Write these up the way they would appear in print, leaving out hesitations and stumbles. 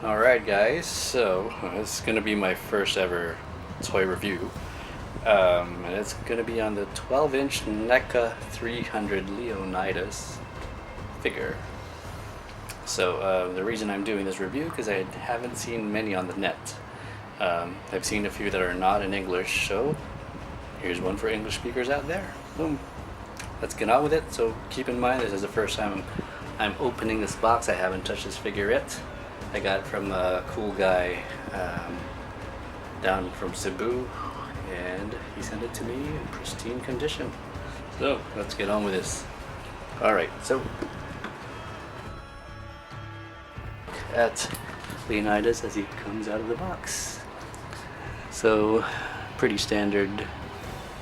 Alright guys, so this is going to be my first ever toy review. And it's going to be on the 12-inch NECA 300 Leonidas figure. So the reason I'm doing this review because I haven't seen many on the net. I've seen a few that are not in English, so here's one for English speakers out there. Boom. Let's get on with it. So keep in mind this is the first time I'm opening this box. I haven't touched this figure yet. I got it from a cool guy down from Cebu, and he sent it to me in pristine condition. So let's get on with this. Alright, so at Leonidas as he comes out of the box. So pretty standard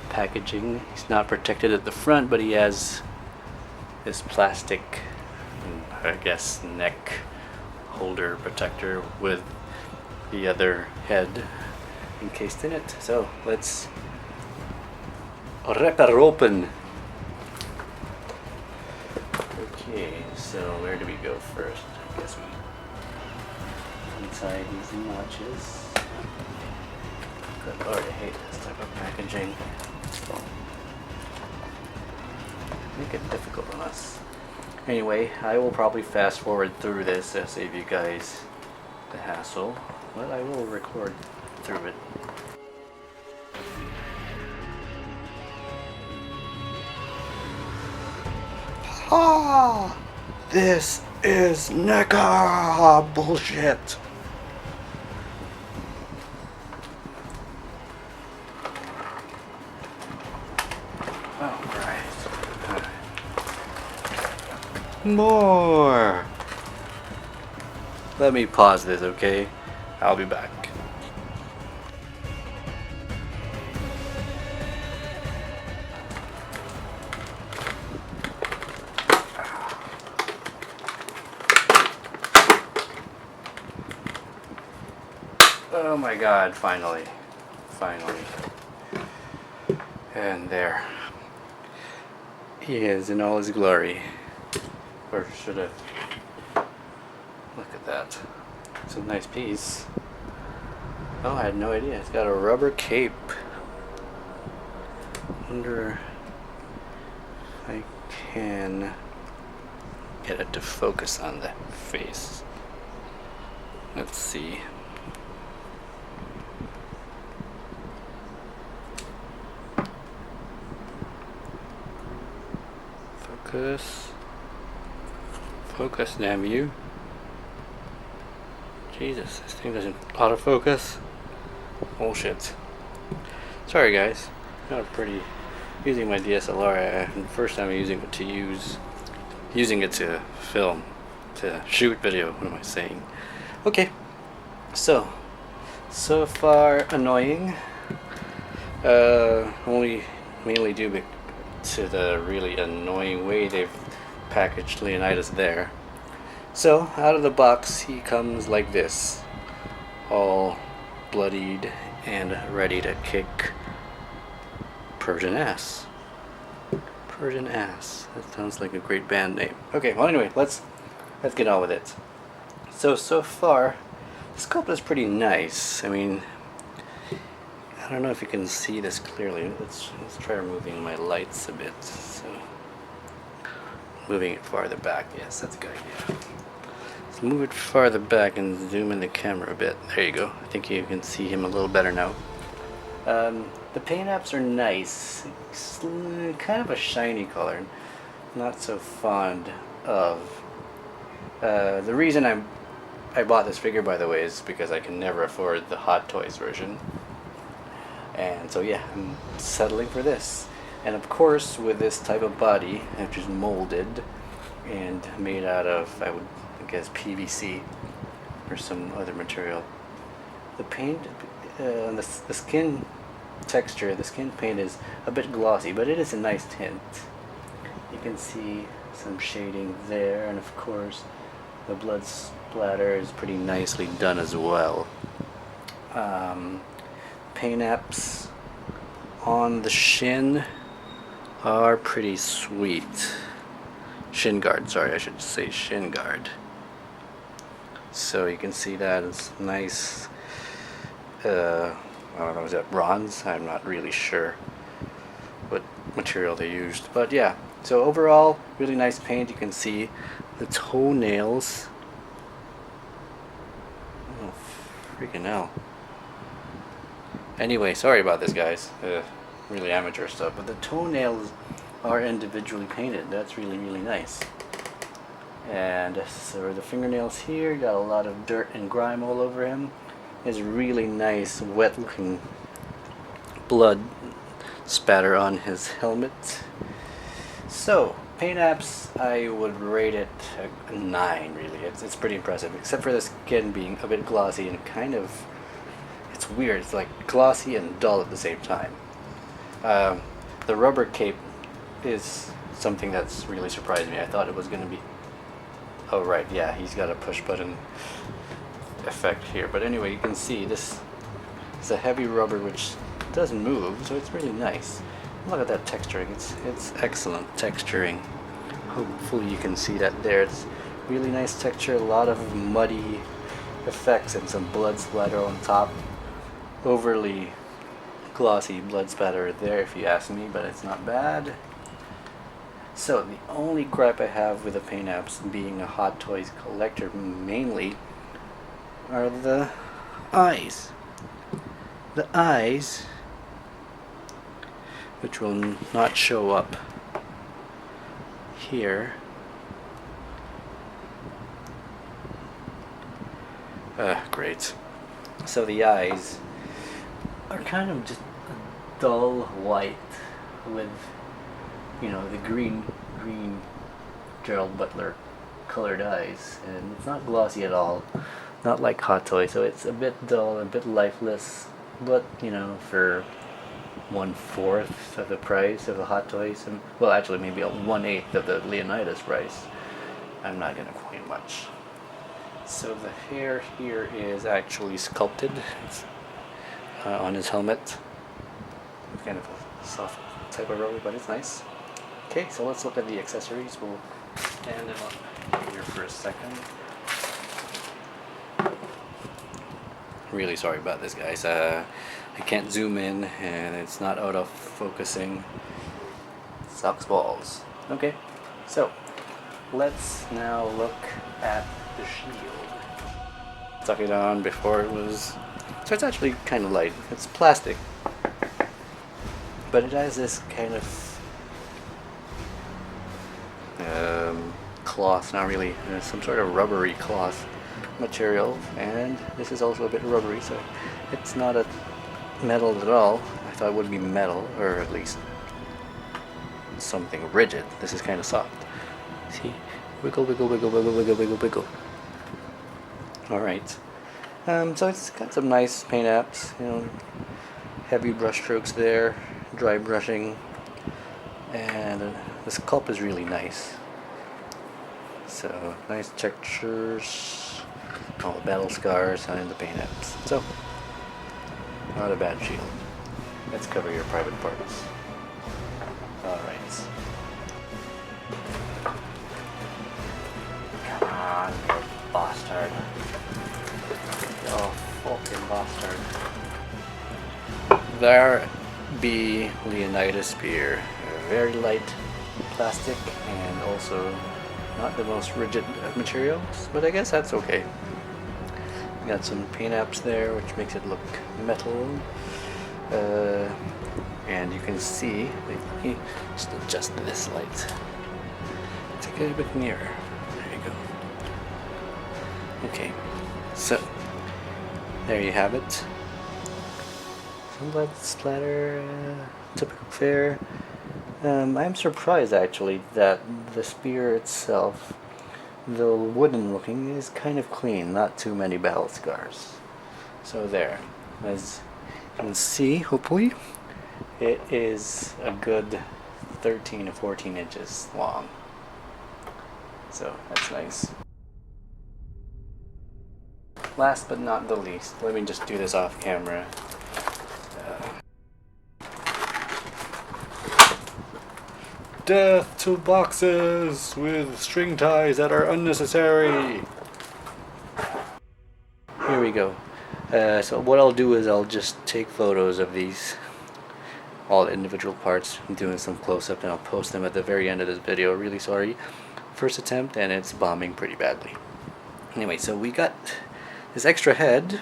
packaging. He's not protected at the front, but he has this plastic, I guess, neck holder protector with the other head encased in it. So let's rip it open. Okay, so where do we go first? I guess we untie these notches. Good lord, I hate this type of packaging. Make it difficult on us. Anyway, I will probably fast forward through this to save you guys the hassle, but I will record through it. Ah! This is NECA bullshit! More. Let me pause this, okay? I'll be back. Oh my god, finally. Finally. And there. He is in all his glory. Or should I? Look at that. It's a nice piece. Oh, I had no idea. It's got a rubber cape. Wonder if I can get it to focus on the face. Let's see. Focus. Focus, damn you. Jesus, this thing doesn't autofocus. Bullshit. Sorry guys. Not pretty. Using my DSLR, first time using it to film, to shoot video. What am I saying? Okay. So far annoying. Only mainly due to the really annoying way they've packaged Leonidas there. So out of the box he comes like this, all bloodied and ready to kick Persian ass. Persian ass. That sounds like a great band name. Okay, well anyway, let's get on with it. So far the sculpt is pretty nice. I mean, I don't know if you can see this clearly. Let's try removing my lights a bit. So moving it farther back. Yes, that's a good idea. Let's move it farther back and zoom in the camera a bit. There you go. I think you can see him a little better now. The paint apps are nice. It's kind of a shiny color. Not so fond of. The reason I bought this figure, by the way, is because I can never afford the Hot Toys version. And so yeah, I'm settling for this. And of course, with this type of body, which is molded and made out of, I guess, PVC or some other material, the paint, the skin texture, the skin paint is a bit glossy, but it is a nice tint. You can see some shading there, and of course, the blood splatter is pretty nicely done as well. Paint apps on the shin are pretty sweet. Shin guard, sorry, I should say shin guard. So you can see that it's nice. I don't know, is that bronze? I'm not really sure what material they used, but yeah. So overall, really nice paint. You can see the toenails. Oh, freaking hell. Anyway, sorry about this, guys. Really amateur stuff, but the toenails are individually painted. That's really, really nice. And so the fingernails here, got a lot of dirt and grime all over him. Is really nice, wet looking blood spatter on his helmet. So, paint apps, I would rate it a 9, really. It's pretty impressive, except for the skin being a bit glossy and kind of, it's weird. It's like glossy and dull at the same time. The rubber cape is something that's really surprised me. I thought it was going to be, oh right, yeah, he's got a push button effect here. But anyway, you can see this is a heavy rubber which doesn't move, so it's really nice. Look at that texturing. It's excellent texturing. Hopefully you can see that there. It's really nice texture, a lot of muddy effects and some blood splatter on top. Overly glossy blood spatter there if you ask me, but it's not bad. So the only gripe I have with the paint apps, being a Hot Toys collector mainly, are the eyes. The eyes, which will not show up here. Great. So the eyes are kind of just a dull white with, you know, the green Gerald Butler colored eyes, and it's not glossy at all, not like Hot Toys, so it's a bit dull, a bit lifeless, but you know, for 1/4 of the price of the Hot Toys, and well, actually maybe 1/8 of the Leonidas price, I'm not gonna complain much. So the hair here is actually sculpted. It's on his helmet. It's kind of a soft type of rubber, but it's nice. Okay, so let's look at the accessories. We'll stand them up here for a second. Really sorry about this, guys. I can't zoom in and it's not auto focusing. Sucks balls. Okay, so let's now look at the shield. Tuck it on before it was, so it's actually kind of light. It's plastic, but it has this kind of cloth, not really, some sort of rubbery cloth material, and this is also a bit rubbery, so it's not a metal at all. I thought it would be metal, or at least something rigid. This is kind of soft. See? Wiggle, wiggle, wiggle, wiggle, wiggle, wiggle, wiggle. Alright. So it's got some nice paint apps, you know, heavy brush strokes there, dry brushing, and the sculpt is really nice. So, nice textures, all the battle scars and the paint apps. So, not a bad shield. Let's cover your private parts. Alright. Come on, you bastard. Oh, fucking bastard. There be Leonidas spear. Very light plastic and also not the most rigid of materials, but I guess that's okay. Got some paint apps there, which makes it look metal. And you can see, let me just adjust this light. Take it a bit nearer. There you go. Okay, so there you have it. Some blood splatter, typical fare. I'm surprised actually that the spear itself, though wooden looking, is kind of clean, not too many battle scars. So there, as you can see, hopefully, it is a good 13 to 14 inches long. So that's nice. Last but not the least, let me just do this off camera. Death to boxes with string ties that are unnecessary. here we go. So what I'll do is I'll just take photos of these, all individual parts, I'm doing some close-up, and I'll post them at the very end of this video. Really sorry, first attempt and it's bombing pretty badly. Anyway, so we got this extra head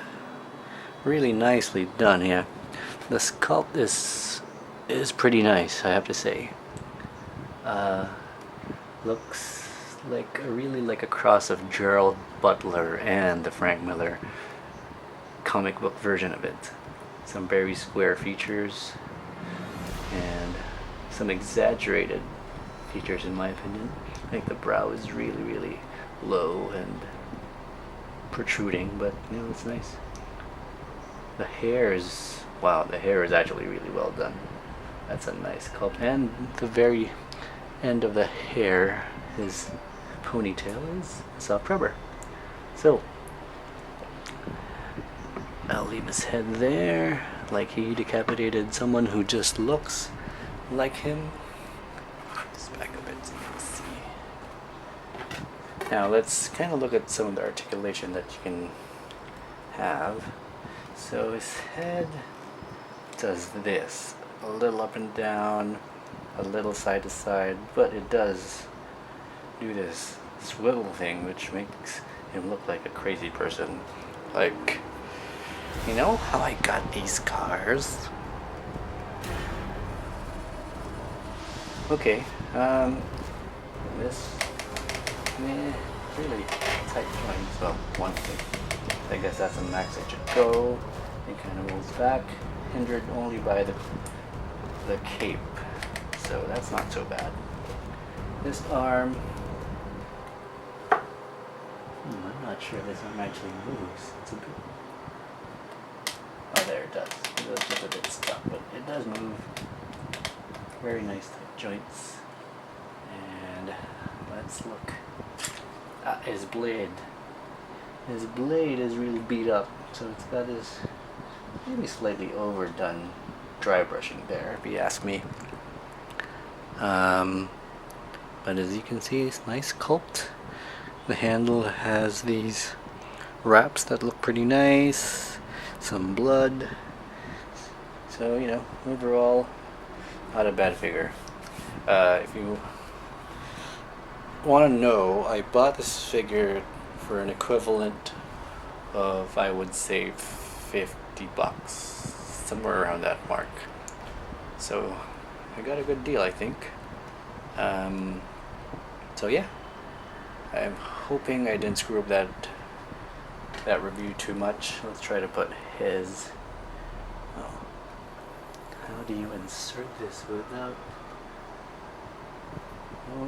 really nicely done here. The sculpt is pretty nice, I have to say. Looks like really like a cross of Gerald Butler and the Frank Miller comic book version of it. Some very square features and some exaggerated features in my opinion. I think the brow is really low and protruding, but you know, it's nice. The hair is, wow, the hair is actually really well done. That's a nice sculpt, and the very end of the hair, his ponytail, is soft rubber. So I'll leave his head there, like he decapitated someone who just looks like him. Just back a bit so you can see. Now let's kind of look at some of the articulation that you can have. So his head does this, a little up and down, a little side to side, but it does do this swivel thing, which makes him look like a crazy person. Like, you know how I got these cars? Okay, this, really tight joints. Well, one thing. I guess that's the max it should go. It kind of rolls back, hindered only by the cape. So that's not so bad. This arm, I'm not sure this arm actually moves. It's a bit, oh, there it does. It was just a bit stuck, but it does move. Very nice tight joints. And let's look at his blade. His blade is really beat up, so it's got his maybe slightly overdone dry brushing there, if you ask me. But as you can see, it's nice sculpt. The handle has these wraps that look pretty nice, some blood. So, you know, overall, not a bad figure. If you want to know, I bought this figure for an equivalent of, I would say, $50, somewhere around that mark. So I got a good deal, I think. So yeah, I'm hoping I didn't screw up that review too much. Let's try to put his, oh, how do you insert this without,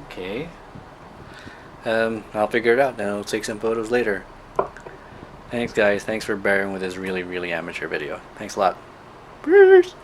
okay, I'll figure it out, and I'll take some photos later. Thanks guys, thanks for bearing with this really amateur video. Thanks a lot. Peace.